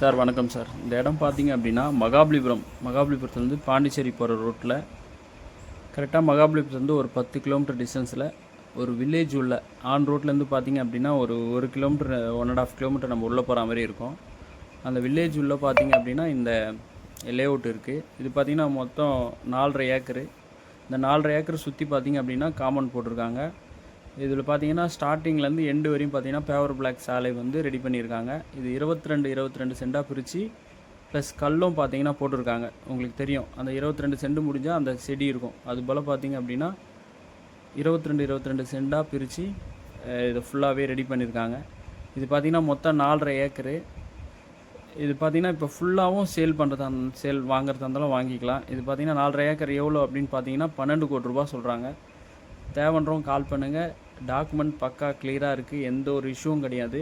Sir வணக்கம் sir. இந்த இடம் பார்த்தீங்க அப்படின்னா மகாபலிபுரத்துலேருந்து பாண்டிச்சேரி போகிற ரோட்டில் கரெக்டாக மகாபலிபுரத்துலேருந்து ஒரு 10 கிலோமீட்டர் டிஸ்டன்ஸில் ஒரு வில்லேஜ் உள்ள ஆன் ரோட்லேருந்து பார்த்தீங்க அப்படின்னா ஒரு கிலோமீட்டர் 1.5 கிலோமீட்டர் நம்ம உள்ளே போகிற மாதிரி இருக்கும். அந்த வில்லேஜ் உள்ளே பார்த்தீங்க அப்படின்னா இந்த லே அவுட் இருக்குது. இது பார்த்திங்கன்னா மொத்தம் 4.5 ஏக்கரு. இந்த 4.5 ஏக்கர் சுற்றி பார்த்திங்க அப்படின்னா காம்பவுண்ட் போட்டிருக்காங்க. இதில் பார்த்தீங்கன்னா ஸ்டார்டிங்லேருந்து எண்டு வரையும் பார்த்தீங்கன்னா பேவர் பிளாக் சாலை வந்து ரெடி பண்ணியிருக்காங்க. இது 22 சென்டாக பிரித்து ப்ளஸ் கல்லும் பார்த்தீங்கன்னா போட்டிருக்காங்க. உங்களுக்கு தெரியும், அந்த 22 சென்ட் முடிஞ்சால் அந்த செடி இருக்கும். அது போல் பார்த்தீங்க அப்படின்னா 22 சென்டாக பிரித்து இதை ஃபுல்லாகவே ரெடி பண்ணியிருக்காங்க. இது பார்த்திங்கன்னா மொத்தம் 4.5 ஏக்கரு. இது பார்த்திங்கன்னா இப்போ ஃபுல்லாகவும் சேல் வாங்குறதா இருந்தாலும் வாங்கிக்கலாம். இது பார்த்திங்கன்னா 4.5 ஏக்கர் எவ்வளோ அப்படின்னு பார்த்தீங்கன்னா 12 கோடி ரூபா சொல்கிறாங்க. தேவைன்றவங்க கால் பண்ணுங்கள். டாக்குமெண்ட் பக்கா கிளியராக இருக்குது, எந்த ஒரு இஷ்யூவும் கிடையாது.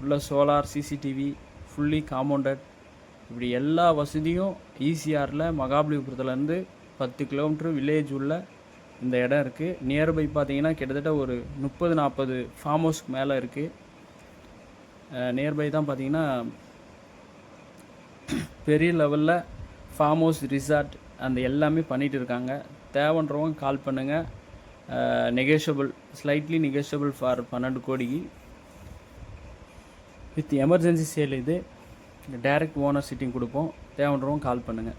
உள்ள சோலார், சிசிடிவி, ஃபுல்லி காம்பவுண்டட், இப்படி எல்லா வசதியும் ஈசிஆரில் மகாபலிபுரத்துலேருந்து 10 கிலோமீட்டர் வில்லேஜ் உள்ள இந்த இடம் இருக்குது. நியர்பை பார்த்தீங்கன்னா கிட்டத்தட்ட ஒரு 30-40 ஃபார்ம் ஹவுஸ்க்கு மேலே இருக்குது. நியர்பை தான் பார்த்தீங்கன்னா பெரிய லெவலில் ஃபார்ம் ஹவுஸ், ரிசார்ட் அந்த எல்லாமே பண்ணிகிட்டு இருக்காங்க. தேவைன்றவங்க கால் பண்ணுங்கள். ஸ்லைட்லி நெகோஷியபிள் ஃபார் 12 கோடிக்கு வித் எமர்ஜென்சி சேல். இது டைரக்ட் ஓனர் சிட்டிங் கொடுப்போம். தேவைன்றவங்க கால் பண்ணுங்கள்.